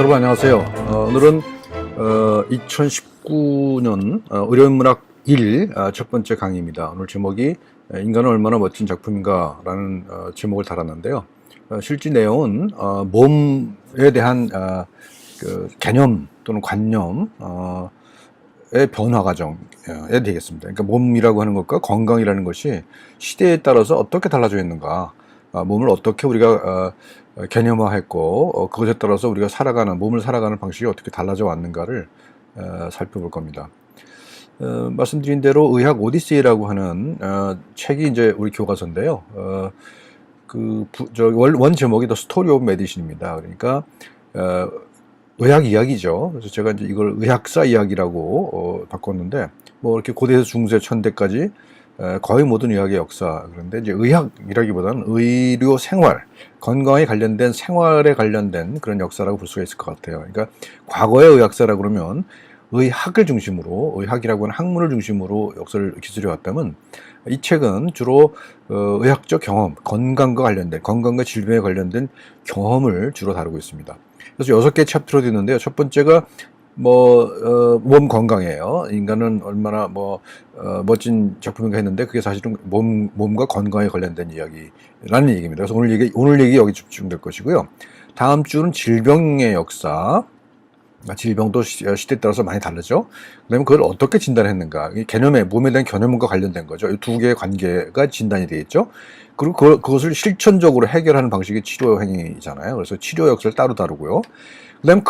여러분 안녕하세요. 오늘은 2019년 의료인문학 1 첫 번째 강의입니다. 오늘 제목이 인간은 얼마나 멋진 작품인가 라는 제목을 달았는데요. 실제 내용은 몸에 대한 그 개념 또는 관념의 변화 과정에 되겠습니다. 그러니까 몸이라고 하는 것과 건강이라는 것이 시대에 따라서 어떻게 달라져 있는가, 몸을 어떻게 우리가 개념화했고 그것에 따라서 우리가 몸을 살아가는 방식이 어떻게 달라져 왔는가를 살펴볼 겁니다. 말씀드린 대로 의학 오디세이라고 하는 책이 이제 우리 교과서인데요. 원 제목이 The Story of Medicine입니다. 그러니까 의학 이야기죠. 그래서 제가 이제 이걸 의학사 이야기라고 바꿨는데, 뭐 이렇게 고대에서 중세 천대까지 거의 모든 의학의 역사. 그런데 이제 의학이라기보다는 의료 생활, 건강에 관련된 생활에 관련된 그런 역사라고 볼 수가 있을 것 같아요. 그러니까 과거의 의학사라 그러면 의학을 중심으로, 의학이라고 하는 학문을 중심으로 역사를 기술해 왔다면, 이 책은 주로 의학적 경험, 건강과 질병에 관련된 경험을 주로 다루고 있습니다. 그래서 6개 챕터로 되어 있는데요. 첫 번째가 몸 건강이에요. 인간은 얼마나 멋진 작품인가 했는데, 그게 사실은 몸과 건강에 관련된 이야기라는 얘기입니다. 그래서 오늘 얘기 여기 집중될 것이고요. 다음 주는 질병의 역사. 질병도 시대에 따라서 많이 다르죠. 그 다음에 그걸 어떻게 진단했는가. 몸에 대한 개념과 관련된 거죠. 이 두 개의 관계가 진단이 되겠죠. 그리고 그것을 실천적으로 해결하는 방식이 치료 행위잖아요. 그래서 치료 역사를 따로 다루고요. 그 다음에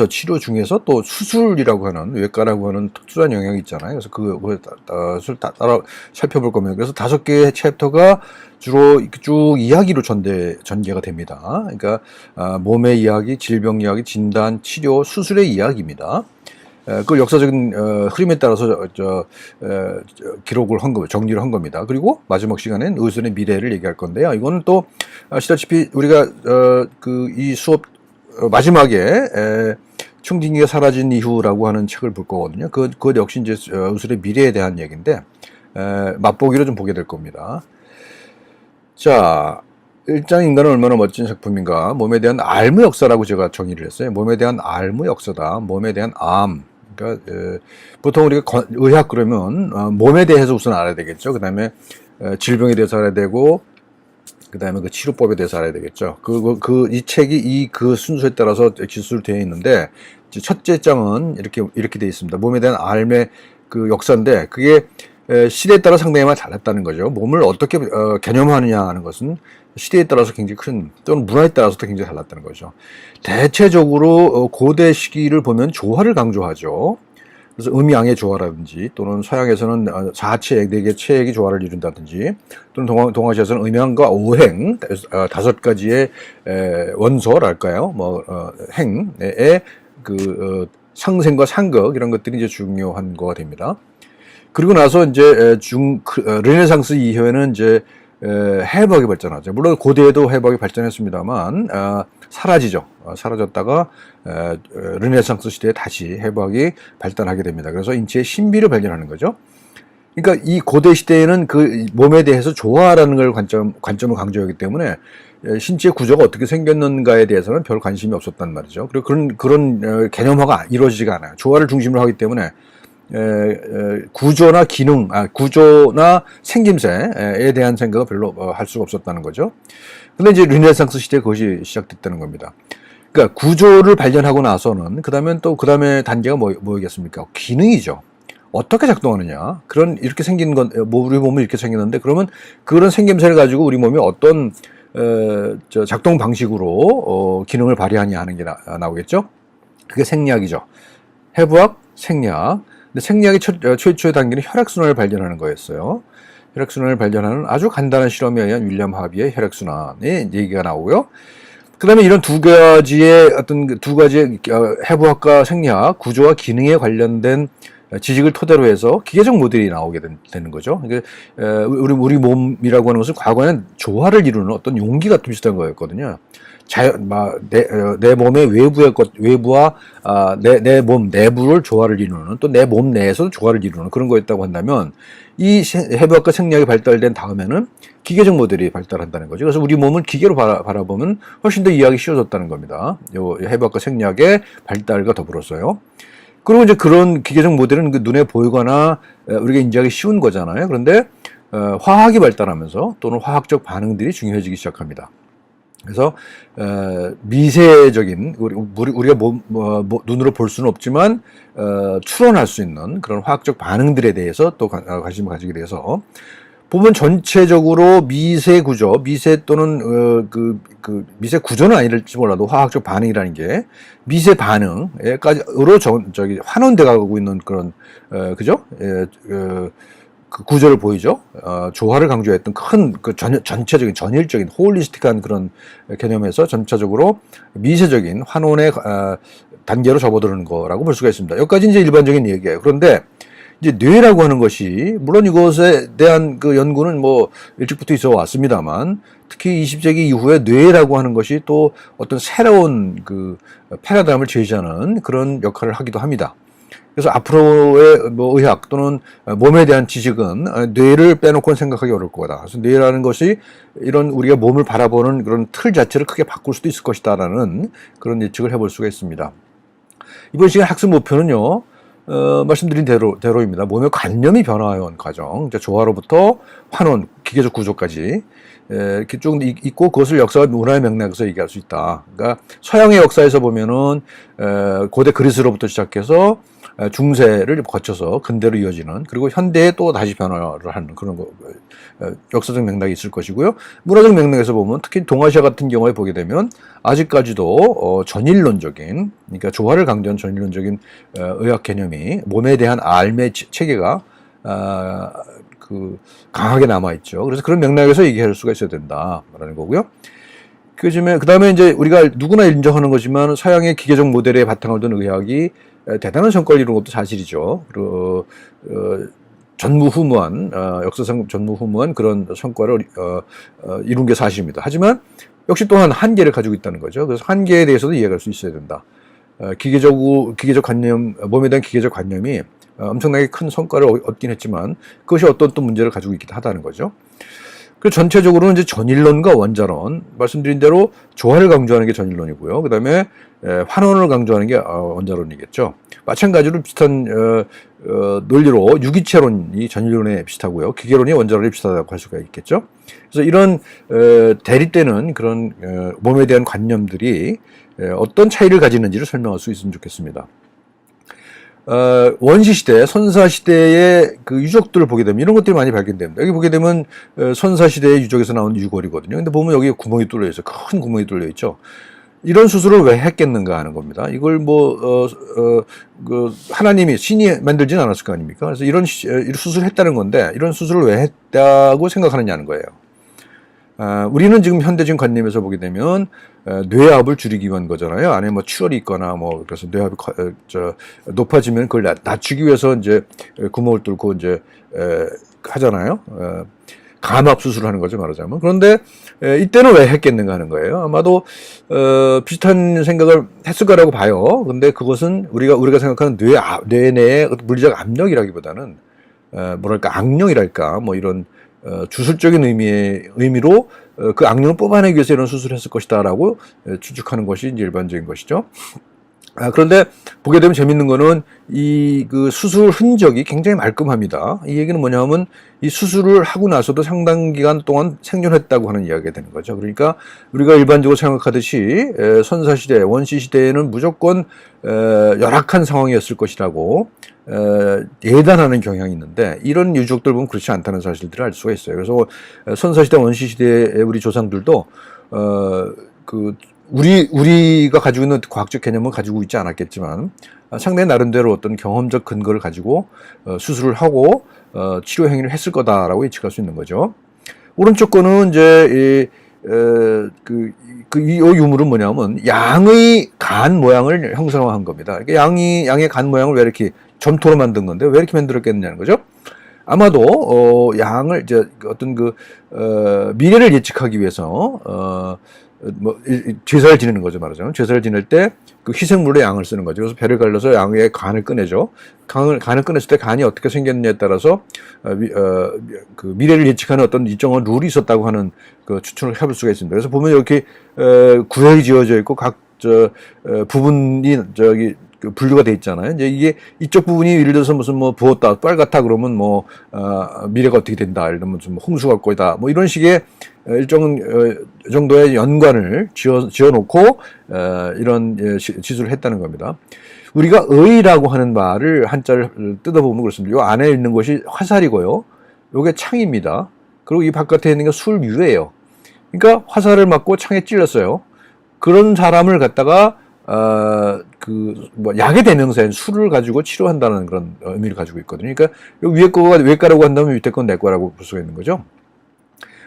치료 중에서 또 수술이라고 하는, 외과라고 하는 특수한 영역이 있잖아요. 그래서 그것을 따라 살펴볼 겁니다. 그래서 5개의 챕터가 주로 쭉 이야기로 전개가 됩니다. 그러니까 몸의 이야기, 질병 이야기, 진단, 치료, 수술의 이야기입니다. 그 역사적인 흐름에 따라서 정리를 한 겁니다. 그리고 마지막 시간엔 의술의 미래를 얘기할 건데요. 이거는 또 아시다시피 우리가 이 수업 마지막에 청진기가 사라진 이후라고 하는 책을 볼 거거든요. 그것 역시 이제 의술의 미래에 대한 얘기인데, 맛보기로 좀 보게 될 겁니다. 자, 일단 인간은 얼마나 멋진 작품인가. 몸에 대한 알무 역사라고 제가 정의를 했어요. 몸에 대한 알무 역사다. 몸에 대한 암. 그러니까 보통 우리가 의학 그러면 몸에 대해서 우선 알아야 되겠죠. 그 다음에 질병에 대해서 알아야 되고, 그 다음에 그 치료법에 대해서 알아야 되겠죠. 이 책이 그 순서에 따라서 기술되어 있는데, 첫째 장은 이렇게 되어 있습니다. 몸에 대한 삶의 그 역사인데, 그게 시대에 따라 상당히 많이 달랐다는 거죠. 몸을 어떻게 개념화하느냐 하는 것은 시대에 따라서 굉장히 또는 문화에 따라서도 굉장히 달랐다는 거죠. 대체적으로 고대 시기를 보면 조화를 강조하죠. 그래서 음양의 조화라든지, 또는 서양에서는 4체액, 4개 체액이 조화를 이룬다든지, 또는 동아시아에서는 음양과 오행, 5가지의 원소랄까요? 행의 상생과 상극, 이런 것들이 이제 중요한 거가 됩니다. 그리고 나서 이제 르네상스 이후에는 이제 해부학이 발전하죠. 물론 고대에도 해부학이 발전했습니다만 사라지죠. 사라졌다가 르네상스 시대에 다시 해부학이 발달하게 됩니다. 그래서 인체의 신비를 발견하는 거죠. 그러니까 이 고대 시대에는 그 몸에 대해서 조화라는 걸 관점을 강조하기 때문에 신체 구조가 어떻게 생겼는가에 대해서는 별 관심이 없었단 말이죠. 그리고 그런 개념화가 이루어지지가 않아요. 조화를 중심으로 하기 때문에 구조나 생김새에 대한 생각을 별로 할 수가 없었다는 거죠. 근데 이제 르네상스 시대에 그것이 시작됐다는 겁니다. 그러니까 구조를 발견하고 나서는 그 다음에 단계가 뭐겠습니까? 기능이죠. 어떻게 작동하느냐. 이렇게 생긴 우리 몸이 이렇게 생겼는데, 그러면 그런 생김새를 가지고 우리 몸이 어떤 작동 방식으로 기능을 발휘하냐 하는 게 나오겠죠. 그게 생리학이죠. 해부학, 생리학. 근데 생리학의 최초의 단계는 혈액순환을 발견하는 거였어요. 혈액순환을 발견하는 아주 간단한 실험에 의한 윌리엄 하비의 혈액순환의 얘기가 나오고요. 그 다음에 이런 두 가지의 해부학과 생리학, 구조와 기능에 관련된 지식을 토대로 해서 기계적 모델이 나오게 되는 거죠. 그러니까 우리 몸이라고 하는 것은 과거에는 조화를 이루는 어떤 용기 같은 비슷한 거였거든요. 내 몸의 외부와 내 몸 내부를 조화를 이루는, 또 내 몸 내에서도 조화를 이루는 그런 거였다고 한다면, 이 해부학과 생리학이 발달된 다음에는 기계적 모델이 발달한다는 거죠. 그래서 우리 몸을 기계로 바라보면 훨씬 더 이해하기 쉬워졌다는 겁니다. 요 해부학과 생리학의 발달과 더불어서요. 그리고 이제 그런 기계적 모델은 그 눈에 보이거나 우리가 인지하기 쉬운 거잖아요. 그런데 화학이 발달하면서, 또는 화학적 반응들이 중요해지기 시작합니다. 그래서 미세적인, 우리가 눈으로 볼 수는 없지만 추론할 수 있는 그런 화학적 반응들에 대해서 또 관심을 가지게 돼서, 보면 전체적으로 미세 구조, 미세 또는 미세 구조는 아닐지 몰라도 화학적 반응이라는 게 미세 반응까지로 환원돼 가고 있는 그런 그죠? 그 구조를 보이죠. 조화를 강조했던 큰 전체적인 전일적인 홀리스틱한 그런 개념에서 전체적으로 미세적인 환원의 단계로 접어드는 거라고 볼 수가 있습니다. 여기까지 이제 일반적인 얘기예요. 그런데 이제 뇌라고 하는 것이, 물론 이것에 대한 그 연구는 뭐 일찍부터 있어 왔습니다만, 특히 20세기 이후에 뇌라고 하는 것이 또 어떤 새로운 그 패러다임을 제시하는 그런 역할을 하기도 합니다. 그래서 앞으로의 뭐 의학 또는 몸에 대한 지식은 뇌를 빼놓고는 생각하기 어려울 거다. 그래서 뇌라는 것이 이런 우리가 몸을 바라보는 그런 틀 자체를 크게 바꿀 수도 있을 것이다라는 그런 예측을 해볼 수가 있습니다. 이번 시간 학습 목표는요, 말씀드린 대로입니다. 몸의 관념이 변화해온 과정, 조화로부터 환원, 기계적 구조까지 이렇게 쭉 있고, 그것을 역사와 문화의 맥락에서 얘기할 수 있다. 그러니까 서양의 역사에서 보면은 고대 그리스로부터 시작해서 중세를 거쳐서 근대로 이어지는, 그리고 현대에 또 다시 변화를 하는 그런 역사적 맥락이 있을 것이고요. 문화적 맥락에서 보면 특히 동아시아 같은 경우에 보게 되면 아직까지도 전일론적인, 그러니까 조화를 강조한 전일론적인 의학 개념이, 몸에 대한 알매 체계가 강하게 남아있죠. 그래서 그런 맥락에서 얘기할 수가 있어야 된다라는 거고요. 그 다음에 이제 우리가 누구나 인정하는 거지만 서양의 기계적 모델에 바탕을 둔 의학이 대단한 성과를 이룬 것도 사실이죠. 전무후무한, 역사상 전무후무한 그런 성과를 이룬 게 사실입니다. 하지만 역시 또한 한계를 가지고 있다는 거죠. 그래서 한계에 대해서도 이해할 수 있어야 된다. 기계적 관념, 몸에 대한 기계적 관념이 엄청나게 큰 성과를 얻긴 했지만 그것이 어떤 또 문제를 가지고 있기도 하다는 거죠. 그 전체적으로는 이제 전일론과 원자론, 말씀드린 대로 조화를 강조하는 게 전일론이고요. 그 다음에 환원을 강조하는 게 원자론이겠죠. 마찬가지로 비슷한 논리로 유기체론이 전일론에 비슷하고요. 기계론이 원자론에 비슷하다고 할 수가 있겠죠. 그래서 이런 대립되는 그런 몸에 대한 관념들이 어떤 차이를 가지는지를 설명할 수 있으면 좋겠습니다. 원시시대, 선사시대의 그 유적들을 보게 되면 이런 것들이 많이 발견됩니다. 여기 보게 되면 선사시대의 유적에서 나온 유골이거든요. 근데 보면 여기 구멍이 뚫려 있어요. 큰 구멍이 뚫려 있죠. 이런 수술을 왜 했겠는가 하는 겁니다. 이걸 하나님이, 신이 만들진 않았을 거 아닙니까? 그래서 이런 수술을 했다는 건데, 이런 수술을 왜 했다고 생각하느냐는 거예요. 우리는 지금 현대적인 관념에서 보게 되면 뇌압을 줄이기 위한 거잖아요. 안에 뭐 출혈이 있거나 그래서 뇌압이 높아지면 그걸 낮추기 위해서 이제 구멍을 뚫고 이제 하잖아요. 감압 수술을 하는 거죠, 말하자면. 그런데 이때는 왜 했겠는가 하는 거예요. 아마도 비슷한 생각을 했을 거라고 봐요. 근데 그것은 우리가 생각하는 뇌 내의 물리적 압력이라기보다는 뭐랄까, 악령이랄까, 뭐 이런 주술적인 의미로 그 악령을 뽑아내기 위해서 이런 수술을 했을 것이다라고 추측하는 것이 이제 일반적인 것이죠. 그런데 보게 되면 재밌는 거는 그 수술 흔적이 굉장히 말끔합니다. 이 얘기는 뭐냐면 이 수술을 하고 나서도 상당 기간 동안 생존했다고 하는 이야기가 되는 거죠. 그러니까 우리가 일반적으로 생각하듯이 선사시대, 원시시대에는 무조건 열악한 상황이었을 것이라고 예단하는 경향이 있는데, 이런 유적들 보면 그렇지 않다는 사실들을 알 수가 있어요. 그래서 선사시대, 원시시대의 우리 조상들도 우리가 가지고 있는 과학적 개념은 가지고 있지 않았겠지만 상당히 나름대로 어떤 경험적 근거를 가지고 수술을 하고 치료 행위를 했을 거다라고 예측할 수 있는 거죠. 오른쪽 거는 이제 이 유물은 뭐냐면 양의 간 모양을 형상화한 겁니다. 그러니까 양의 간 모양을 왜 이렇게 점토로 만든 건데 왜 이렇게 만들었겠느냐는 거죠. 아마도 양을 이제 어떤 미래를 예측하기 위해서 제사를 지내는 거죠, 말하자면. 제사를 지낼 때 그 희생물로 양을 쓰는 거죠. 그래서 배를 갈라서 양의 간을 꺼내죠. 간을 꺼냈을 때 간이 어떻게 생겼느냐에 따라서 그 미래를 예측하는 어떤 일정한 룰이 있었다고 하는 그 추측을 해볼 수가 있습니다. 그래서 보면 이렇게 구획이 지어져 있고 각 부분이 분류가 돼 있잖아요. 이제 이게 이쪽 부분이 예를 들어서 무슨 부었다, 빨갛다 그러면 미래가 어떻게 된다. 예를 들면 좀 홍수가 올 거다. 이런 식의 일정 정도의 연관을 지어놓고 이런 지수를 했다는 겁니다. 우리가 의라고 하는 말을 한자를 뜯어보면 그렇습니다. 이 안에 있는 것이 화살이고요. 요게 창입니다. 그리고 이 바깥에 있는 게 술뮤예요. 그러니까 화살을 맞고 창에 찔렸어요. 그런 사람을 갖다가 약의 대명사인 술을 가지고 치료한다는 그런 의미를 가지고 있거든요. 그러니까 위에 거가 외과라고 한다면 밑에 건 내과라고 볼 수가 있는 거죠.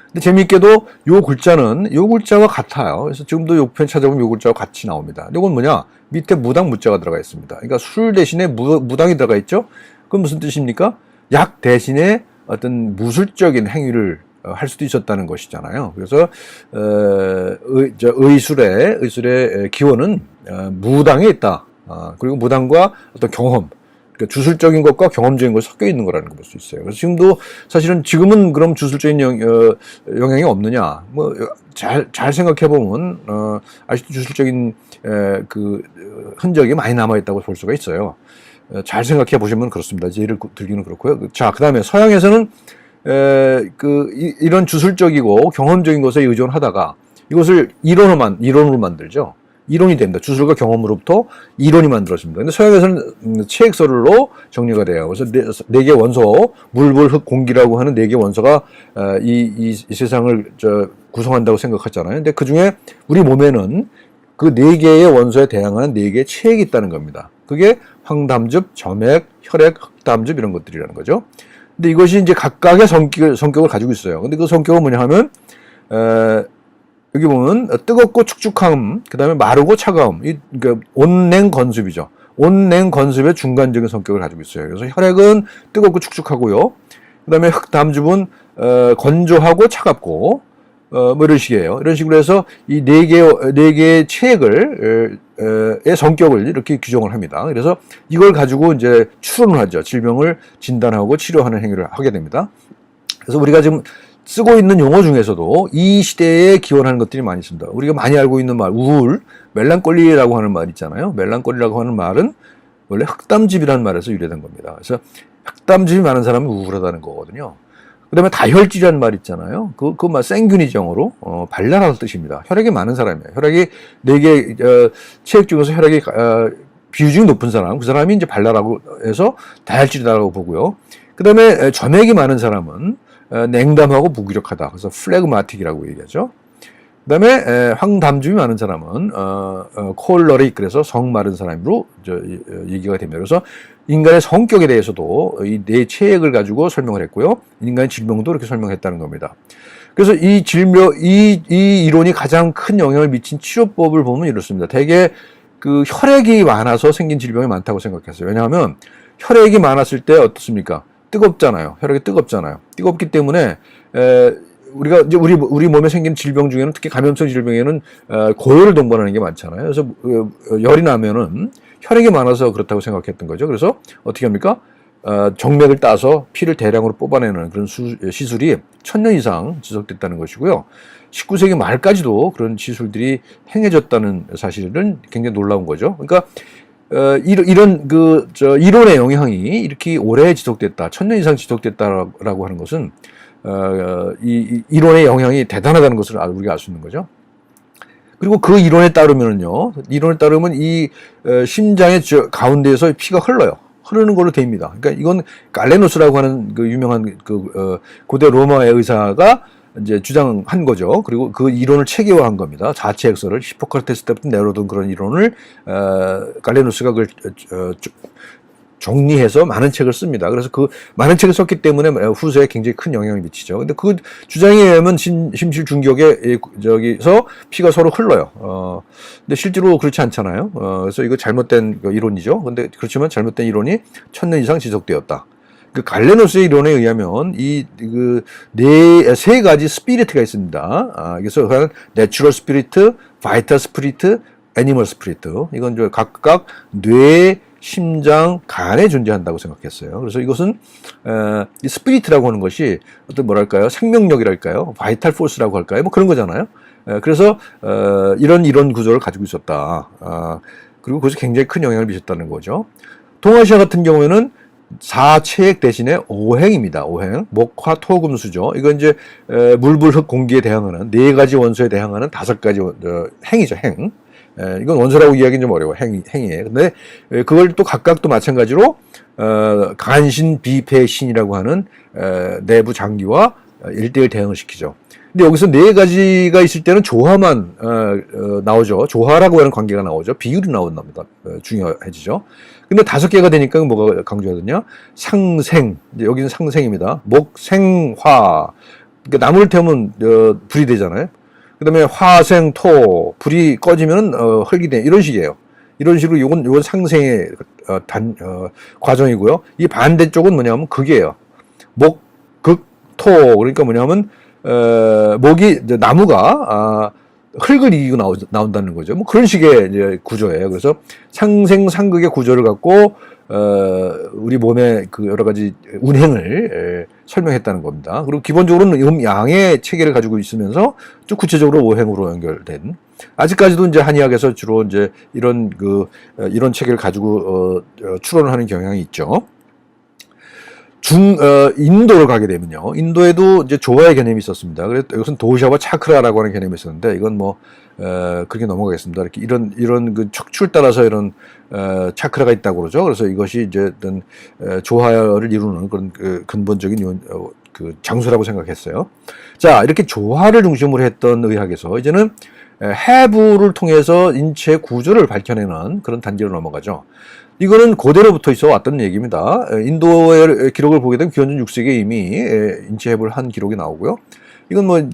근데 재미있게도 요 글자와 같아요. 그래서 지금도 욕편 찾아보면 요 글자와 같이 나옵니다. 근데 이건 뭐냐? 밑에 무당 무자가 들어가 있습니다. 그러니까 술 대신에 무당이 들어가 있죠? 그건 무슨 뜻입니까? 약 대신에 어떤 무술적인 행위를 할 수도 있었다는 것이잖아요. 그래서 의술의 기원은 무당에 있다. 그리고 무당과 어떤 경험, 그러니까 주술적인 것과 경험적인 것이 섞여 있는 거라는 걸 볼 수 있어요. 그래서 지금은 그럼 주술적인 영향이 없느냐? 잘 생각해 보면 아직도 주술적인 흔적이 많이 남아 있다고 볼 수가 있어요. 잘 생각해 보시면 그렇습니다. 예를 들기는 그렇고요. 자, 그다음에 서양에서는 이런 주술적이고 경험적인 것에 의존하다가 이것을 이론으로 만들죠. 이론이 됩니다. 주술과 경험으로부터 이론이 만들어집니다. 근데 서양에서는 체액설로 정리가 돼요. 그래서 네 개 원소, 물, 불, 흙, 공기라고 하는 네 개 원소가 이 세상을 구성한다고 생각하잖아요. 근데 그 중에 우리 몸에는 그 네 개의 원소에 대항하는 네 개의 체액이 있다는 겁니다. 그게 황담즙, 점액, 혈액, 흑담즙 이런 것들이라는 거죠. 근데 이것이 이제 각각의 성격을 가지고 있어요. 근데 그 성격은 뭐냐 하면, 여기 보면 뜨겁고 축축함, 그 다음에 마르고 차가움, 그러니까 온냉건습이죠. 온냉건습의 중간적인 성격을 가지고 있어요. 그래서 혈액은 뜨겁고 축축하고요. 그 다음에 흑담즙은 건조하고 차갑고, 이런 식이에요. 이런 식으로 해서 이 네 개의 체액의 성격을 이렇게 규정을 합니다. 그래서 이걸 가지고 이제 추론을 하죠. 질병을 진단하고 치료하는 행위를 하게 됩니다. 그래서 우리가 지금 쓰고 있는 용어 중에서도 이 시대에 기원하는 것들이 많이 있습니다. 우리가 많이 알고 있는 말, 우울, 멜랑콜리라고 하는 말 있잖아요. 멜랑콜리라고 하는 말은 원래 흑담즙이라는 말에서 유래된 겁니다. 그래서 흑담즙이 많은 사람은 우울하다는 거거든요. 그 다음에 다혈질이라는 말 있잖아요. 그 말 생균이정어로 발랄하다는 뜻입니다. 혈액이 많은 사람이에요. 혈액이 4개, 체액 중에서 혈액이 비율이 높은 사람, 그 사람이 이제 발랄하고 해서 다혈질이라고 보고요. 그 다음에 점액이 많은 사람은 냉담하고 무기력하다. 그래서 플래그마틱이라고 얘기하죠. 그 다음에 황담즙이 많은 사람은 콜러릭, 그래서 성 마른 사람으로 얘기가 됩니다. 그래서 인간의 성격에 대해서도 이 네 체액을 가지고 설명을 했고요. 인간의 질병도 이렇게 설명했다는 겁니다. 그래서 이 이론이 가장 큰 영향을 미친 치료법을 보면 이렇습니다. 대개 혈액이 많아서 생긴 질병이 많다고 생각했어요. 왜냐하면 혈액이 많았을 때 어떻습니까? 뜨겁잖아요. 혈액이 뜨겁잖아요. 뜨겁기 때문에 우리가 이제 우리 몸에 생긴 질병 중에는, 특히 감염성 질병에는 고열을 동반하는 게 많잖아요. 그래서 열이 나면은 혈액이 많아서 그렇다고 생각했던 거죠. 그래서 어떻게 합니까? 정맥을 따서 피를 대량으로 뽑아내는 그런 시술이 1000년 이상 지속됐다는 것이고요. 19세기 말까지도 그런 시술들이 행해졌다는 사실은 굉장히 놀라운 거죠. 그러니까 이런 이론의 영향이 이렇게 오래 지속됐다, 1000년 이상 지속됐다라고 하는 것은 이 이론의 영향이 대단하다는 것을 우리가 알 수 있는 거죠. 그리고 그 이론에 따르면요, 이 심장의 가운데에서 피가 흐르는 걸로 됩니다. 그러니까 이건 갈레노스라고 하는 유명한 고대 로마의 의사가 이제 주장한 거죠. 그리고 그 이론을 체계화한 겁니다. 자체액설을 히포크라테스 때부터 내려오던 그런 이론을 갈레노스가 그걸 정리해서 많은 책을 씁니다. 그래서 그 많은 책을 썼기 때문에 후세에 굉장히 큰 영향을 미치죠. 근데 그 주장에 의하면 심실 중격에 저기서 피가 서로 흘러요. 근데 실제로 그렇지 않잖아요. 그래서 이거 잘못된 이론이죠. 근데 그렇지만 잘못된 이론이 1000년 이상 지속되었다. 그 갈레노스의 이론에 의하면 세 가지 스피리트가 있습니다. 그래서 내추럴 스피리트, 바이탈 스피리트, 애니멀 스피리트. 이건 각각 뇌, 심장, 간에 존재한다고 생각했어요. 그래서 이것은 이 스피리트라고 하는 것이 어떤 뭐랄까요? 생명력이랄까요? 바이탈 포스라고 할까요? 뭐 그런 거잖아요. 그래서 이런 구조를 가지고 있었다. 그리고 그것이 굉장히 큰 영향을 미쳤다는 거죠. 동아시아 같은 경우에는 4체액 대신에 5행입니다. 5행. 목화, 토, 금, 수죠. 이건 이제 물, 불, 흙, 공기에 대항하는 4가지 원소에 대항하는 5가지 행이죠. 행. 이건 원소라고 이야기는 좀 어려워. 행이에요. 근데 그걸 또 각각 또 마찬가지로 간신, 비패, 신이라고 하는 내부 장기와 1대1 대응을 시키죠. 근데 여기서 4가지가 있을 때는 조화만 나오죠. 조화라고 하는 관계가 나오죠. 비율이 나온답니다. 중요해지죠. 근데 5개가 되니까 뭐가 강조하거든요. 상생. 이제 여기는 상생입니다. 목, 생, 화. 그러니까 나무를 태우면 불이 되잖아요. 그 다음에 화생, 토. 불이 꺼지면 흙이 돼. 이런 식이에요. 이런 식으로 요건 상생의 과정이고요. 이 반대쪽은 뭐냐면 극이에요. 목, 극, 토. 그러니까 뭐냐면 나무가 흙을 이기고 나온다는 거죠. 뭐 그런 식의 이제 구조예요. 그래서 상생상극의 구조를 갖고 우리 몸의 그 여러 가지 운행을 설명했다는 겁니다. 그리고 기본적으로는 양의 체계를 가지고 있으면서 좀 구체적으로 오행으로 연결된, 아직까지도 이제 한의학에서 주로 이제 이런 체계를 가지고 추론을 하는 경향이 있죠. 인도를 가게 되면요. 인도에도 이제 조화의 개념이 있었습니다. 그래서 이것은 도샤와 차크라라고 하는 개념이 있었는데, 이건 그렇게 넘어가겠습니다. 이렇게 이런 그 척추를 따라서 이런, 차크라가 있다고 그러죠. 그래서 이것이 이제 어떤, 조화를 이루는 그런 근본적인 장소라고 생각했어요. 자, 이렇게 조화를 중심으로 했던 의학에서 이제는 해부를 통해서 인체 구조를 밝혀내는 그런 단계로 넘어가죠. 이거는 고대로부터 있어 왔던 얘기입니다. 인도의 기록을 보게 되면 기원전 6세기에 이미 인체 해부를 한 기록이 나오고요. 이건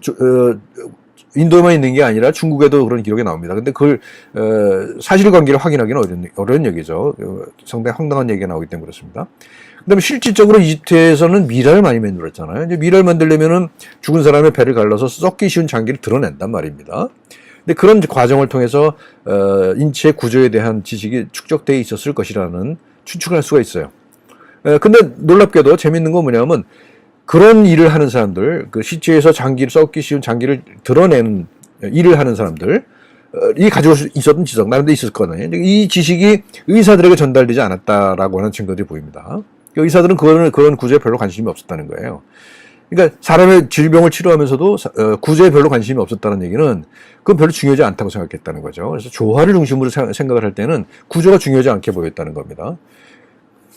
인도에만 있는 게 아니라 중국에도 그런 기록이 나옵니다. 근데 그걸 사실관계를 확인하기는 어려운 얘기죠. 상당히 황당한 얘기가 나오기 때문에 그렇습니다. 그다음에 실질적으로 이집트에서는 미라를 많이 만들었잖아요. 이제 미라를 만들려면은 죽은 사람의 배를 갈라서 썩기 쉬운 장기를 드러낸단 말입니다. 근데 그런 과정을 통해서 인체 구조에 대한 지식이 축적되어 있었을 것이라는 추측을 할 수가 있어요. 근데 놀랍게도 재밌는 건 뭐냐면, 그런 일을 하는 사람들, 그 시체에서 썩기 쉬운 장기를 드러내는 일을 하는 사람들, 이 가지고 있었던 지식, 나름대로 있었을 거거든요. 이 지식이 의사들에게 전달되지 않았다라고 하는 증거들이 보입니다. 의사들은 그런 구조에 별로 관심이 없었다는 거예요. 그러니까 사람의 질병을 치료하면서도 구조에 별로 관심이 없었다는 얘기는 그건 별로 중요하지 않다고 생각했다는 거죠. 그래서 조화를 중심으로 생각을 할 때는 구조가 중요하지 않게 보였다는 겁니다.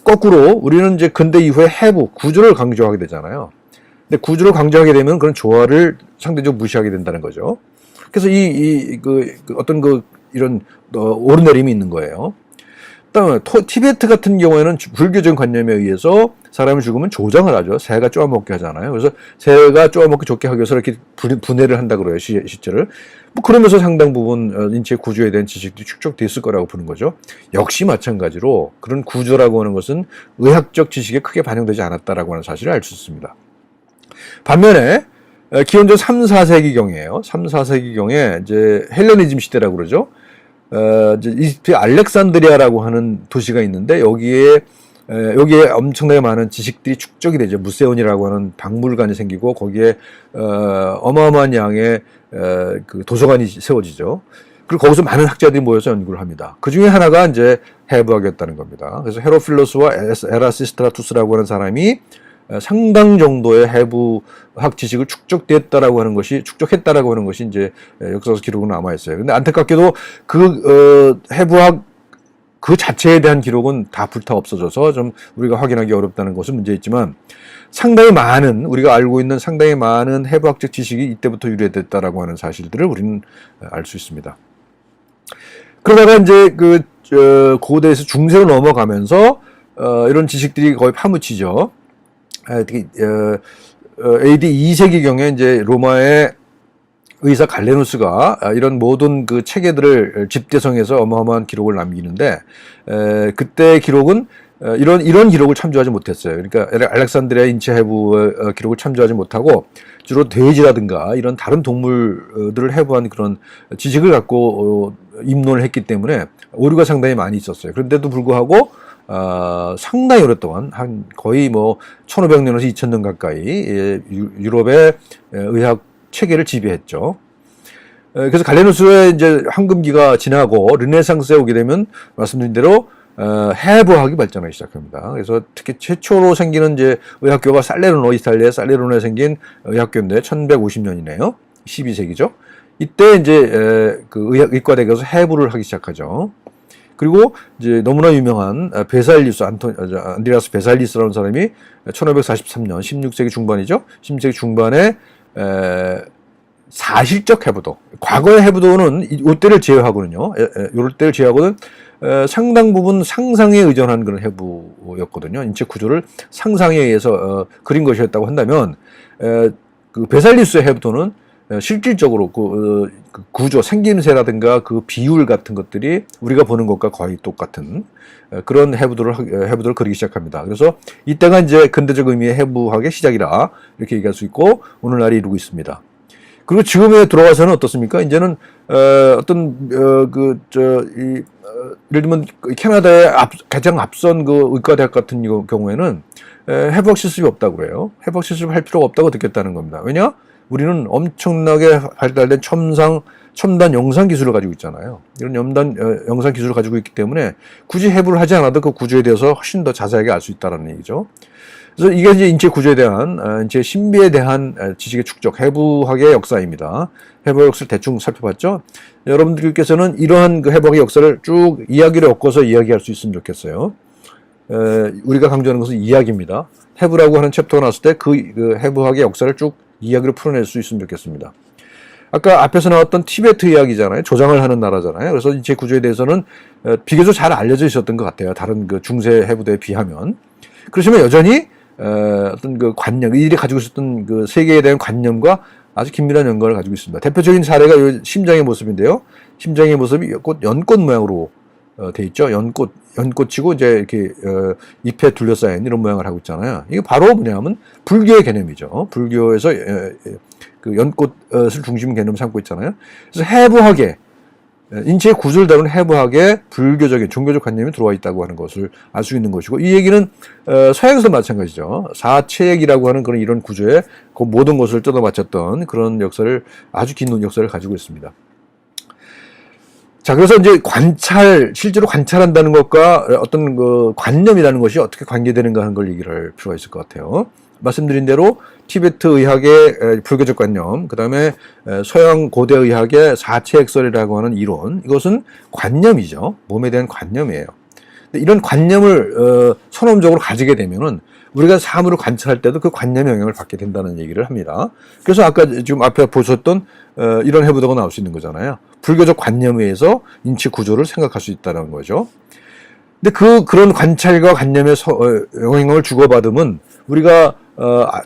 거꾸로 우리는 이제 근대 이후에 해부, 구조를 강조하게 되잖아요. 근데 구조를 강조하게 되면 그런 조화를 상대적으로 무시하게 된다는 거죠. 그래서 이런 오르내림이 있는 거예요. 다음에 티베트 같은 경우에는 불교적인 관념에 의해서 사람이 죽으면 조장을 하죠. 새가 쪼아먹게 하잖아요. 그래서 새가 쪼아먹기 좋게 하기 위해서 이렇게 분해를 한다 그래요. 시체를. 뭐 그러면서 상당 부분 인체 구조에 대한 지식도 축적됐을 거라고 보는 거죠. 역시 마찬가지로 그런 구조라고 하는 것은 의학적 지식에 크게 반영되지 않았다라고 하는 사실을 알 수 있습니다. 반면에 기원전 3, 4세기경이에요. 3, 4세기경에 이제 헬레니즘 시대라고 그러죠. 이제 이집트 알렉산드리아라고 하는 도시가 있는데 여기에 엄청나게 많은 지식들이 축적이 되죠. 무세온이라고 하는 박물관이 생기고 거기에 어마어마한 양의 그 도서관이 세워지죠. 그리고 거기서 많은 학자들이 모여서 연구를 합니다. 그 중에 하나가 이제 해부학이었다는 겁니다. 그래서 헤로필로스와 에라시스트라투스라고 하는 사람이 상당 정도의 해부학 지식을 축적했다라고 하는 것이 이제 역사서 기록으로 남아 있어요. 근데 안타깝게도 해부학 그 자체에 대한 기록은 다 불타 없어져서 좀 우리가 확인하기 어렵다는 것은 문제있지만, 우리가 알고 있는 상당히 많은 해부학적 지식이 이때부터 유래됐다라고 하는 사실들을 우리는 알 수 있습니다. 그러다가 이제 고대에서 중세로 넘어가면서 이런 지식들이 거의 파묻히죠. 특히 AD 2세기경에 이제 로마의 의사 갈레누스가 이런 모든 그 체계들을 집대성해서 어마어마한 기록을 남기는데, 그때 기록은 이런 기록을 참조하지 못했어요. 그러니까 알렉산드리아 인체 해부 기록을 참조하지 못하고 주로 돼지라든가 이런 다른 동물들을 해부한 그런 지식을 갖고 입론을 했기 때문에 오류가 상당히 많이 있었어요. 그런데도 불구하고 상당히 오랫동안 한 거의 뭐 1500년에서 2000년 가까이 유럽의 의학 체계를 지배했죠. 그래서 갈레누스의 이제 황금기가 지나고 르네상스에 오게 되면 말씀드린 대로 해부학이 발전하기 시작합니다. 그래서 특히 최초로 생기는 이제 의학교가 살레르노, 이탈리아의 살레르노에 생긴 의학교인데 1150년이네요. 12세기죠. 이때 이제 그 의과대학에서 해부를 하기 시작하죠. 그리고 이제 너무나 유명한 베살리우스, 안드레아스 베살리우스라는 사람이 1543년, 16세기 중반이죠. 16세기 중반에 사실적 해부도, 과거의 해부도는 이때를 제외하거든요. 이럴 때를 제외하고는 상당 부분 상상에 의존한 그런 해부였거든요. 인체 구조를 상상에 의해서 그린 것이었다고 한다면, 그 베살리우스의 해부도는 실질적으로 그 구조, 생김새라든가 그 비율 같은 것들이 우리가 보는 것과 거의 똑같은 그런 해부도를 그리기 시작합니다. 그래서 이때가 이제 근대적 의미의 해부학의 시작이라 이렇게 얘기할 수 있고 오늘날에 이루고 있습니다. 그리고 지금에 들어와서는 어떻습니까? 이제는 예를 들면 캐나다의 가장 앞선 그 의과대학 같은 경우에는 해부학 실습이 없다고 그래요. 해부학 실습을 할 필요가 없다고 듣겠다는 겁니다. 왜냐? 우리는 엄청나게 발달된 첨단 영상 기술을 가지고 있잖아요. 이런 영상 기술을 가지고 있기 때문에 굳이 해부를 하지 않아도 그 구조에 대해서 훨씬 더 자세하게 알 수 있다는 얘기죠. 그래서 이게 이제 인체 구조에 대한, 인체 신비에 대한 지식의 축적, 해부학의 역사입니다. 해부학 역사를 대충 살펴봤죠? 여러분들께서는 이러한 그 해부학의 역사를 쭉 이야기를 엮어서 이야기할 수 있으면 좋겠어요. 우리가 강조하는 것은 이야기입니다. 해부라고 하는 챕터가 나왔을 때 그 해부학의 역사를 쭉 이야기로 풀어낼 수 있으면 좋겠습니다. 아까 앞에서 나왔던 티베트 이야기잖아요. 조장을 하는 나라잖아요. 그래서 인체 구조에 대해서는 비교적 잘 알려져 있었던 것 같아요. 다른 그 중세 해부대에 비하면. 그렇지만 여전히 어떤 그 관념, 이들이 가지고 있었던 그 세계에 대한 관념과 아주 긴밀한 연관을 가지고 있습니다. 대표적인 사례가 이 심장의 모습인데요. 심장의 모습이 연꽃 모양으로 돼 있죠. 연꽃이고 이제 이렇게 잎에 둘러싸인 이런 모양을 하고 있잖아요. 이게 바로 뭐냐면 불교의 개념이죠. 불교에서 그 연꽃을 중심 개념을 삼고 있잖아요. 그래서 해부학에 인체의 구조를 다루는 해부학에 불교적인 종교적 관념이 들어와 있다고 하는 것을 알 수 있는 것이고, 이 얘기는 서양에서도 마찬가지죠. 사체액이라고 하는 그런 이런 구조에 그 모든 것을 뜯어맞췄던 그런 역사를, 아주 긴 역사를 가지고 있습니다. 자, 그래서 이제 실제로 관찰한다는 것과 어떤 그 관념이라는 것이 어떻게 관계되는가 하는 걸 얘기를 할 필요가 있을 것 같아요. 말씀드린 대로 티베트 의학의 불교적 관념, 그 다음에 서양 고대 의학의 사체액설이라고 하는 이론, 이것은 관념이죠. 몸에 대한 관념이에요. 근데 이런 관념을 선험적으로 가지게 되면은 우리가 사물을 관찰할 때도 그 관념의 영향을 받게 된다는 얘기를 합니다. 그래서 아까 지금 앞에 보셨던 이런 해부도가 나올 수 있는 거잖아요. 불교적 관념에 의해서 인체 구조를 생각할 수 있다는 거죠. 근데 그런 관찰과 관념의 영향을 주고받으면 우리가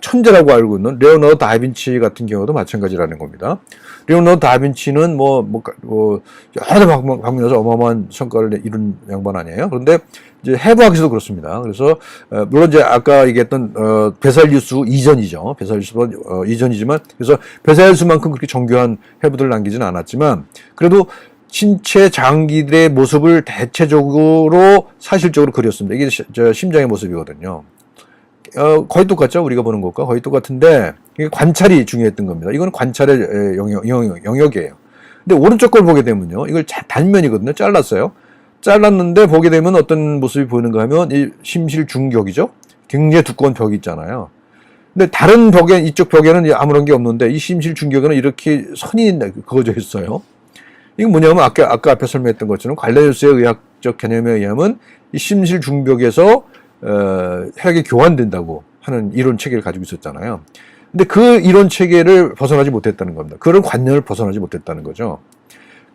천재라고 알고 있는 레오나르도 다빈치 같은 경우도 마찬가지라는 겁니다. 레오나르도 다빈치는 여러 방면에서 어마어마한 성과를 이룬 양반 아니에요. 그런데 이제 해부학에서도 그렇습니다. 그래서 물론 이제 아까 얘기했던 베살리우스 이전이죠. 베살리우스 이전이지만, 그래서 베살리우스만큼 그렇게 정교한 해부들을 남기지는 않았지만, 그래도 신체 장기들의 모습을 대체적으로 사실적으로 그렸습니다. 이게 심장의 모습이거든요. 거의 똑같죠. 우리가 보는 것과 거의 똑같은데, 이게 관찰이 중요했던 겁니다. 이건 관찰의 영역이에요. 근데 오른쪽 걸 보게 되면요, 이걸 단면이거든요. 잘랐는데 보게 되면 어떤 모습이 보이는가 하면 이 심실중격이죠. 굉장히 두꺼운 벽이 있잖아요. 근데 다른 이쪽 벽에는 아무런 게 없는데 이 심실중격에는 이렇게 선이 그어져 있어요. 이건 뭐냐면 아까 앞에 설명했던 것처럼 갈레누스의 의학적 개념에 의하면 이 심실중벽에서 혈액이 교환된다고 하는 이론 체계를 가지고 있었잖아요. 근데 그 이론 체계를 벗어나지 못했다는 겁니다. 그런 관념을 벗어나지 못했다는 거죠.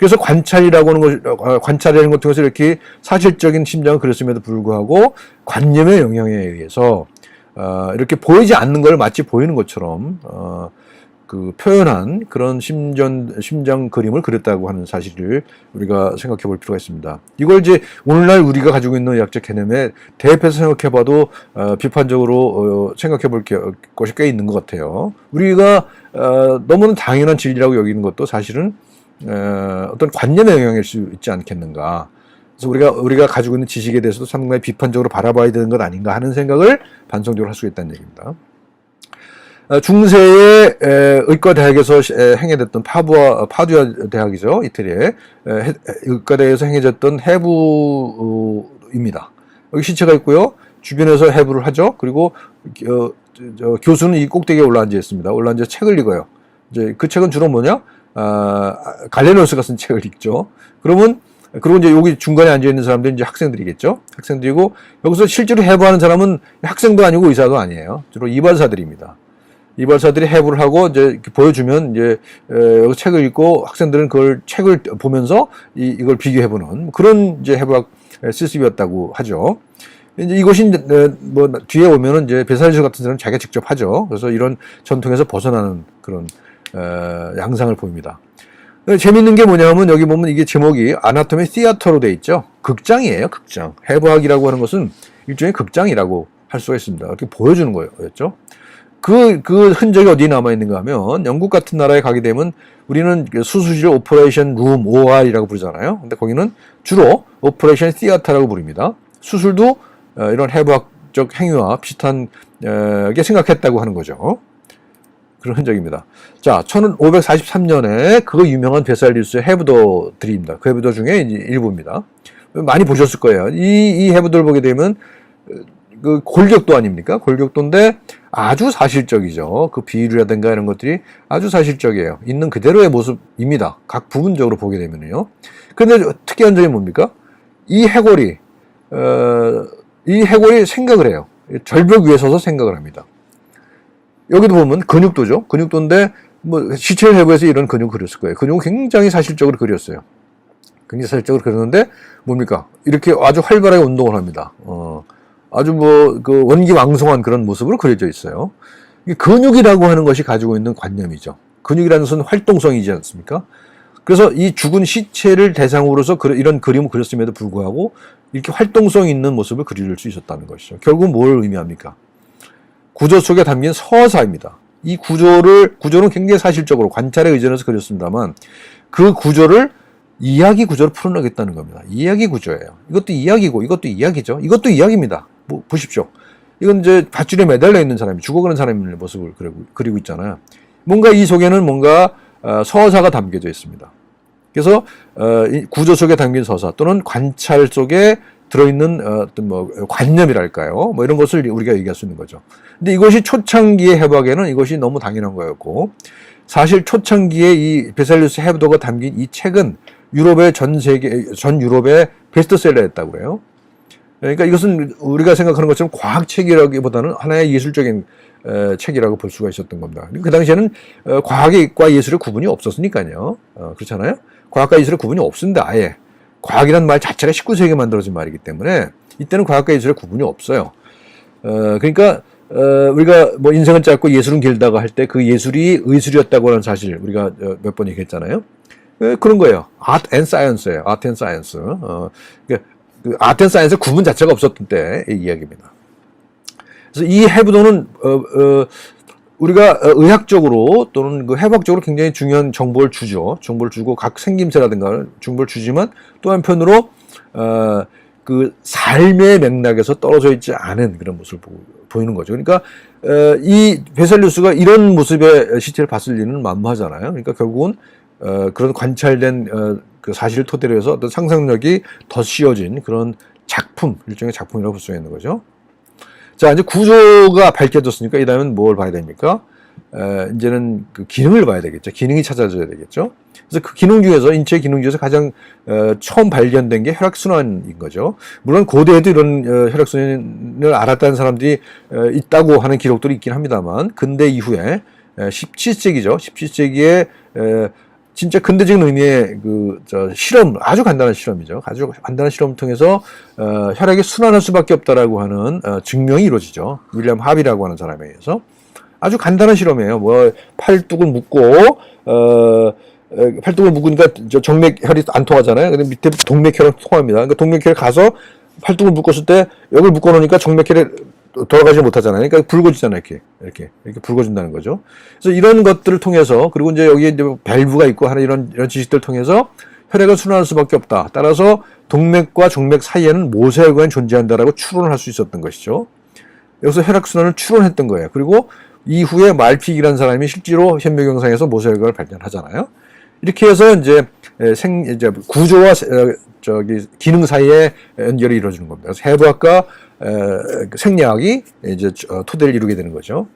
그래서 관찰이라는 것 통해서 이렇게 사실적인 심장을 그렸음에도 불구하고 관념의 영향에 의해서 이렇게 보이지 않는 걸 마치 보이는 것처럼 그 표현한 그런 심장 그림을 그렸다고 하는 사실을 우리가 생각해 볼 필요가 있습니다. 이걸 이제 오늘날 우리가 가지고 있는 의학적 개념에 대입해서 생각해 봐도 비판적으로 생각해 볼 것이 꽤 있는 것 같아요. 우리가 너무나 당연한 진리라고 여기는 것도 사실은 어떤 관념의 영향일 수 있지 않겠는가. 그래서 우리가 가지고 있는 지식에 대해서도 상당히 비판적으로 바라봐야 되는 것 아닌가 하는 생각을 반성적으로 할 수 있다는 얘기입니다. 중세의 의과대학에서 행해졌던 파두아 대학이죠. 이태리의 의과대학에서 행해졌던 해부입니다. 여기 시체가 있고요. 주변에서 해부를 하죠. 그리고 교수는 이 꼭대기에 올라앉아 있습니다. 올라앉아 책을 읽어요. 이제 그 책은 주로 뭐냐? 갈레노스가 쓴 책을 읽죠. 그리고 이제 여기 중간에 앉아 있는 사람들이 이제 학생들이겠죠. 학생들이고 여기서 실제로 해부하는 사람은 학생도 아니고 의사도 아니에요. 주로 이발사들입니다. 이발사들이 해부를 하고 이제 이렇게 보여주면 이제 여기 책을 읽고 학생들은 그걸 책을 보면서 이걸 비교해보는 그런 이제 해부학 실습이었다고 하죠. 이제 이것이 뭐 뒤에 오면은 이제 베살리우스 같은 사람은 자기가 직접 하죠. 그래서 이런 전통에서 벗어나는 그런 양상을 보입니다. 재밌는 게 뭐냐면 여기 보면 이게 제목이 아나토미 시어터로 돼 있죠. 극장이에요, 극장. 해부학이라고 하는 것은 일종의 극장이라고 할 수가 있습니다. 이렇게 보여주는 거였죠. 그 흔적이 어디에 남아있는가 하면 영국 같은 나라에 가게 되면 우리는 수술실 오퍼레이션 룸, OR이라고 부르잖아요. 근데 거기는 주로 오퍼레이션 시어터라고 부릅니다. 수술도 이런 해부학적 행위와 비슷한 게 생각했다고 하는 거죠. 그런 흔적입니다. 자, 1543년에 그 유명한 베살리우스의 해부도들입니다. 그 해부도 중에 이제 일부입니다. 많이 보셨을 거예요. 이 해부도를 보게 되면 그 골격도 아닙니까? 골격도인데 아주 사실적이죠. 그 비율이라든가 이런 것들이 아주 사실적이에요. 있는 그대로의 모습입니다. 각 부분적으로 보게 되면요. 근데 특이한 점이 뭡니까? 이 해골이 생각을 해요. 절벽 위에 서서 생각을 합니다. 여기도 보면 근육도죠. 근육도인데 뭐 시체를 해부해서 이런 근육을 그렸을 거예요. 근육은 굉장히 사실적으로 그렸어요. 굉장히 사실적으로 그렸는데 뭡니까? 이렇게 아주 활발하게 운동을 합니다. 아주 그 원기왕성한 그런 모습으로 그려져 있어요. 근육이라고 하는 것이 가지고 있는 관념이죠. 근육이라는 것은 활동성이지 않습니까? 그래서 이 죽은 시체를 대상으로서 이런 그림을 그렸음에도 불구하고 이렇게 활동성 있는 모습을 그릴 수 있었다는 것이죠. 결국 뭘 의미합니까? 구조 속에 담긴 서사입니다. 이 구조는 굉장히 사실적으로 관찰에 의존해서 그렸습니다만 그 구조를 이야기 구조로 풀어내겠다는 겁니다. 이야기 구조예요. 이것도 이야기고 이것도 이야기죠. 이것도 이야기입니다. 보십시오. 이건 이제 밧줄에 매달려 있는 사람이 죽어가는 사람의 모습을 그리고 있잖아요. 뭔가 이 속에는 뭔가 서사가 담겨져 있습니다. 그래서 이 구조 속에 담긴 서사 또는 관찰 속에 들어있는 어떤 뭐 관념이랄까요? 뭐 이런 것을 우리가 얘기할 수 있는 거죠. 근데 이것이 초창기의 해부학에는 이것이 너무 당연한 거였고 사실 초창기에 이 베살리우스 해부도가 담긴 이 책은 전 유럽의 베스트셀러였다고 그래요. 그러니까 이것은 우리가 생각하는 것처럼 과학책이라기보다는 하나의 예술적인 책이라고 볼 수가 있었던 겁니다. 그 당시에는 과학과 예술의 구분이 없었으니까요. 그렇잖아요. 과학과 예술의 구분이 없었는데 아예 과학이란 말 자체가 19세기에 만들어진 말이기 때문에 이때는 과학과 예술의 구분이 없어요. 그러니까 우리가 뭐 인생은 짧고 예술은 길다고 할 때 그 예술이 의술이었다고 하는 사실 우리가 몇 번 얘기했잖아요. 그런 거예요. Art and Science예요. Art and Science. 그 Art and Science의 구분 자체가 없었던 때의 이야기입니다. 그래서 이 해부도는 우리가 의학적으로 또는 그 해부학적으로 굉장히 중요한 정보를 주죠. 정보를 주고 각 생김새라든가 정보를 주지만 또 한편으로 그 삶의 맥락에서 떨어져 있지 않은 그런 모습을 보이는 거죠. 그러니까 이 베살리우스가 이런 모습의 시체를 봤을 리는 만무하잖아요. 그러니까 결국은 그런 관찰된 그 사실을 토대로 해서 어떤 상상력이 더 씌워진 그런 작품, 일종의 작품이라고 볼 수 있는 거죠. 자, 이제 구조가 밝혀졌으니까 이 다음엔 뭘 봐야 됩니까? 이제는 그 기능을 봐야 되겠죠. 기능이 찾아져야 되겠죠. 그래서 그 기능 중에서, 인체 기능 중에서 가장 처음 발견된 게 혈액순환인 거죠. 물론 고대에도 이런 혈액순환을 알았다는 사람들이 있다고 하는 기록들이 있긴 합니다만 근대 이후에 17세기죠. 17세기에 진짜 근대적인 의미의 실험, 아주 간단한 실험이죠. 아주 간단한 실험을 통해서 혈액이 순환할 수밖에 없다라고 하는 증명이 이루어지죠. 윌리엄 합이라고 하는 사람에 의해서. 아주 간단한 실험이에요. 뭐 팔뚝을 묶고 팔뚝을 묶으니까 정맥혈이 안 통하잖아요. 근데 밑에 동맥혈은 통합니다. 그러니까 동맥혈 가서 팔뚝을 묶었을 때 여기를 묶어놓으니까 정맥혈에 돌아가지 못하잖아요. 그러니까 붉어지잖아요. 이렇게 붉어진다는 거죠. 그래서 이런 것들을 통해서, 그리고 이제 여기에 이제 밸브가 있고 하는 이런 지식들을 통해서 혈액을 순환할 수밖에 없다. 따라서 동맥과 정맥 사이에는 모세혈관이 존재한다라고 추론을 할 수 있었던 것이죠. 여기서 혈액순환을 추론했던 거예요. 그리고 이후에 말픽이라는 사람이 실제로 현미경상에서 모세혈관을 발견하잖아요. 이렇게 해서 이제 구조와 기능 사이에 연결이 이루어지는 겁니다. 그래서 해부학과 생리학이 이제 토대를 이루게 되는 거죠.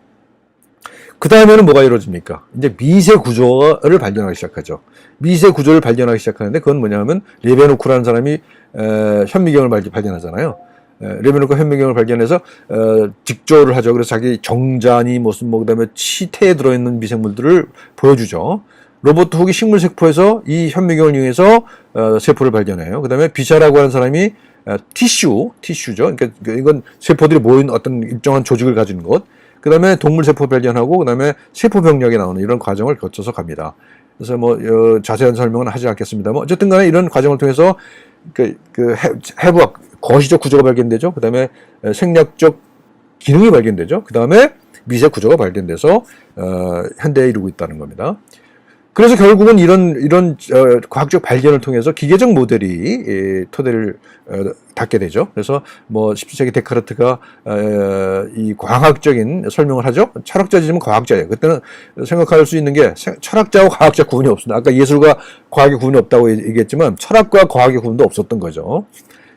그 다음에는 뭐가 이루어집니까? 이제 미세 구조를 발견하기 시작하죠. 미세 구조를 발견하기 시작하는데 그건 뭐냐면 레베노크라는 사람이 현미경을 발견하잖아요. 레베노크 현미경을 발견해서 직조를 하죠. 그래서 자기 정자니 무슨 그다음에 치태에 들어있는 미생물들을 보여주죠. 로버트 훅이 식물세포에서 이 현미경을 이용해서 세포를 발견해요. 그 다음에 비샤라고 하는 사람이 티슈죠. 그러니까 이건 세포들이 모인 어떤 일정한 조직을 가진 것. 그 다음에 동물세포 발견하고, 그 다음에 세포병력에 나오는 이런 과정을 거쳐서 갑니다. 그래서 자세한 설명은 하지 않겠습니다만, 어쨌든 간에 이런 과정을 통해서 해부학, 거시적 구조가 발견되죠. 그 다음에 생략적 기능이 발견되죠. 그 다음에 미세 구조가 발견돼서 현대에 이르고 있다는 겁니다. 그래서 결국은 이런 과학적 발견을 통해서 기계적 모델이 토대를 닫게 되죠. 그래서 17세기 데카르트가 이 과학적인 설명을 하죠. 철학자지만 과학자예요. 그때는 생각할 수 있는 게 철학자와 과학자 구분이 없습니다. 아까 예술과 과학의 구분이 없다고 얘기했지만 철학과 과학의 구분도 없었던 거죠.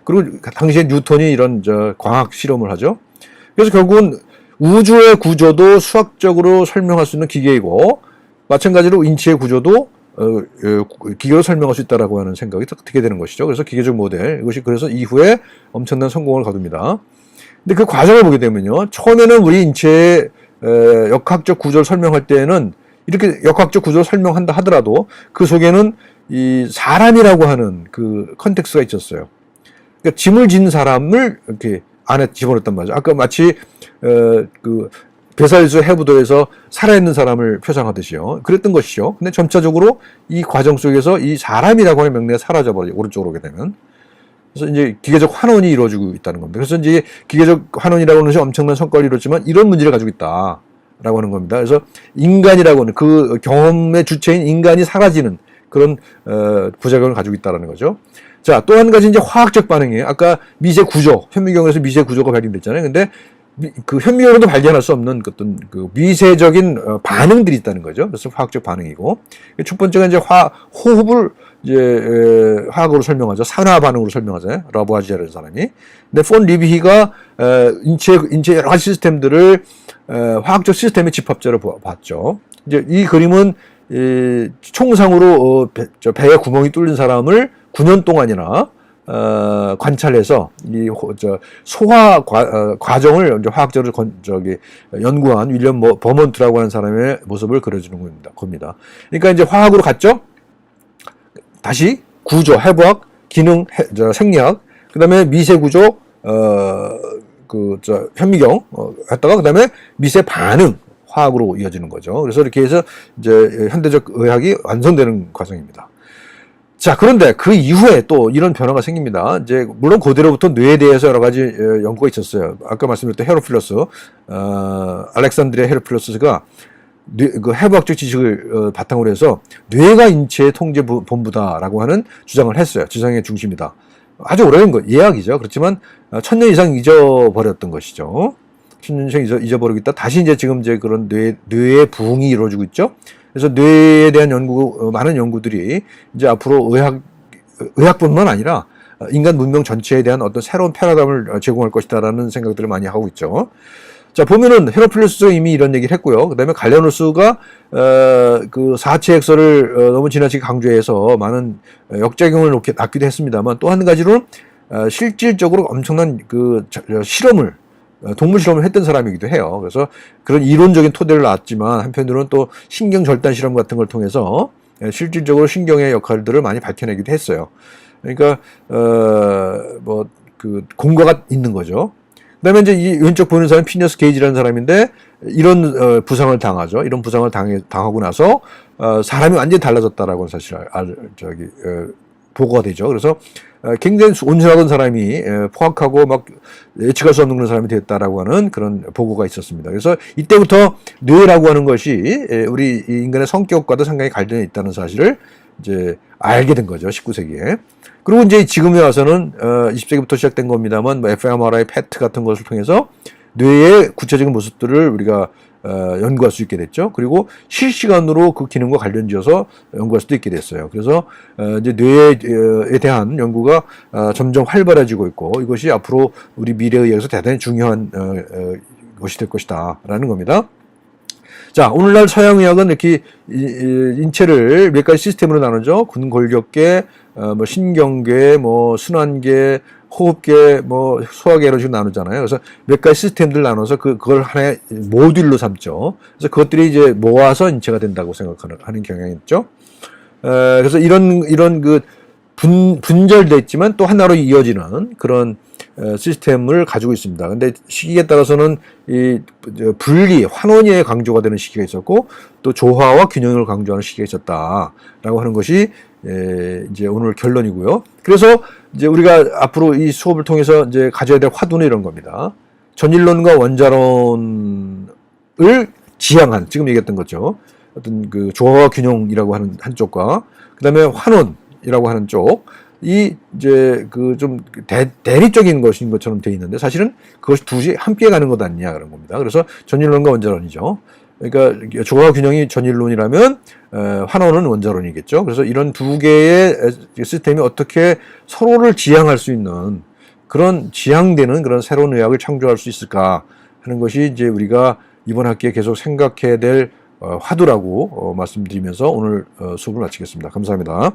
그리고 당시에 뉴턴이 이런 과학 실험을 하죠. 그래서 결국은 우주의 구조도 수학적으로 설명할 수 있는 기계이고, 마찬가지로 인체의 구조도 기계로 설명할 수 있다라고 하는 생각이 들게 되는 것이죠. 그래서 기계적 모델, 이것이 그래서 이후에 엄청난 성공을 거둡니다. 근데 그 과정을 보게 되면요, 처음에는 우리 인체의 역학적 구조를 설명할 때에는 이렇게 역학적 구조를 설명한다 하더라도 그 속에는 이 사람이라고 하는 그 컨텍스트가 있었어요. 그러니까 짐을 진 사람을 이렇게 안에 집어넣었단 말이죠. 아까 마치 베살수 해부도에서 살아있는 사람을 표상하듯이요. 그랬던 것이죠. 근데 점차적으로 이 과정 속에서 이 사람이라고 하는 명령이 사라져버려요. 오른쪽으로 오게 되면. 그래서 이제 기계적 환원이 이루어지고 있다는 겁니다. 그래서 이제 기계적 환원이라고 하는 것이 엄청난 성과를 이뤘지만 이런 문제를 가지고 있다라고 하는 겁니다. 그래서 인간이라고 하는 그 경험의 주체인 인간이 사라지는 그런 부작용을 가지고 있다는 거죠. 자, 또 한 가지 이제 화학적 반응이에요. 아까 미세 구조, 현미경에서 미세 구조가 발견됐잖아요. 근데 그 현미경으로도 발견할 수 없는 어떤 그 미세적인 반응들이 있다는 거죠. 그래서 화학적 반응이고, 첫 번째가 이제 호흡을 이제 화학으로 설명하죠. 산화 반응으로 설명하잖아요. 라부아지에라는 사람이. 근데 폰 리비히가 인체 여러 가지 시스템들을 화학적 시스템의 집합자로 봤죠. 이제 이 그림은 총상으로 배에 구멍이 뚫린 사람을 9년 동안이나 관찰해서 이 소화 과정을 이제 화학적으로 연구한 윌리엄 버먼트라고 하는 사람의 모습을 그려주는 겁니다. 그러니까 이제 화학으로 갔죠. 다시 구조, 해부학, 기능, 생리학, 그다음에 미세 구조, 현미경 했다가 그다음에 미세 반응 화학으로 이어지는 거죠. 그래서 이렇게 해서 이제 현대적 의학이 완성되는 과정입니다. 자, 그런데 그 이후에 또 이런 변화가 생깁니다. 이제, 물론 그대로부터 뇌에 대해서 여러 가지 연구가 있었어요. 아까 말씀드렸던 헤로필러스, 알렉산드리아 헤로필러스가 그 해부학적 지식을 바탕으로 해서 뇌가 인체의 통제 본부다라고 하는 주장을 했어요. 주장의 중심이다. 아주 오래된 거, 예학이죠. 그렇지만, 1000년 이상 잊어버렸던 것이죠. 1000년 이상 잊어버리고 있다. 다시 이제 지금 이제 그런 뇌의 부흥이 이루어지고 있죠. 그래서 뇌에 대한 많은 연구들이 이제 앞으로 의학뿐만 아니라 인간 문명 전체에 대한 어떤 새로운 패러다임을 제공할 것이다라는 생각들을 많이 하고 있죠. 자, 보면은 헤로필러스가 이미 이런 얘기를 했고요. 그다음에 갈레노스가 그 사체 핵서를 너무 지나치게 강조해서 많은 역작용을 낳기도 했습니다만, 또 한 가지로는 실질적으로 엄청난 그 실험을, 동물 실험을 했던 사람이기도 해요. 그래서 그런 이론적인 토대를 낳았지만 한편으로는 또 신경 절단 실험 같은 걸 통해서 실질적으로 신경의 역할들을 많이 밝혀내기도 했어요. 그러니까 뭐 그 공과가 있는 거죠. 그다음에 이제 이 왼쪽 보이는 사람은 피니어스 게이지라는 사람인데 이런 부상을 당하죠. 이런 부상을 당하고 나서 사람이 완전히 달라졌다라고 사실 보고가 되죠. 그래서 굉장히 온순하던 사람이 포악하고 막 예측할 수 없는 그런 사람이 됐다라고 하는 그런 보고가 있었습니다. 그래서 이때부터 뇌라고 하는 것이 우리 인간의 성격과도 상당히 관련이 있다는 사실을 이제 알게 된 거죠. 19세기에. 그리고 이제 지금에 와서는 20세기부터 시작된 겁니다만 뭐 fMRI, PET 같은 것을 통해서 뇌의 구체적인 모습들을 우리가 연구할 수 있게 됐죠. 그리고 실시간으로 그 기능과 관련지어서 연구할 수도 있게 됐어요. 그래서 이제 뇌에 대한 연구가 점점 활발해지고 있고 이것이 앞으로 우리 미래에 의해서 대단히 중요한 것이 될 것이다라는 겁니다. 자, 오늘날 서양의학은 이렇게 인체를 몇 가지 시스템으로 나누죠. 근골격계, 뭐 신경계, 뭐 순환계, 호흡계, 뭐 소화계 이런 식으로 나누잖아요. 그래서 몇 가지 시스템들 나눠서 그걸 하나의 모듈로 삼죠. 그래서 그것들이 이제 모아서 인체가 된다고 생각하는 경향이 있죠. 그래서 이런 그 분절됐지만 또 하나로 이어지는 그런 시스템을 가지고 있습니다. 근데 시기에 따라서는 이 분리, 환원의 강조가 되는 시기가 있었고 또 조화와 균형을 강조하는 시기가 있었다라고 하는 것이 이제 오늘 결론이고요. 그래서 이제 우리가 앞으로 이 수업을 통해서 이제 가져야 될 화두는 이런 겁니다. 전일론과 원자론을 지향한, 지금 얘기했던 거죠. 어떤 그 조화와 균형이라고 하는 한쪽과 그다음에 환원이라고 하는 쪽, 이 이제 그 좀 대립적인 것인 것처럼 되어 있는데 사실은 그것이 둘이 함께 가는 것 아니냐 그런 겁니다. 그래서 전일론과 원자론이죠. 그러니까 조화 균형이 전일론이라면 환원은 원자론이겠죠. 그래서 이런 두 개의 시스템이 어떻게 서로를 지향할 수 있는 그런 지향되는 그런 새로운 의학을 창조할 수 있을까 하는 것이 이제 우리가 이번 학기에 계속 생각해야 될 화두라고 말씀드리면서 오늘 수업을 마치겠습니다. 감사합니다.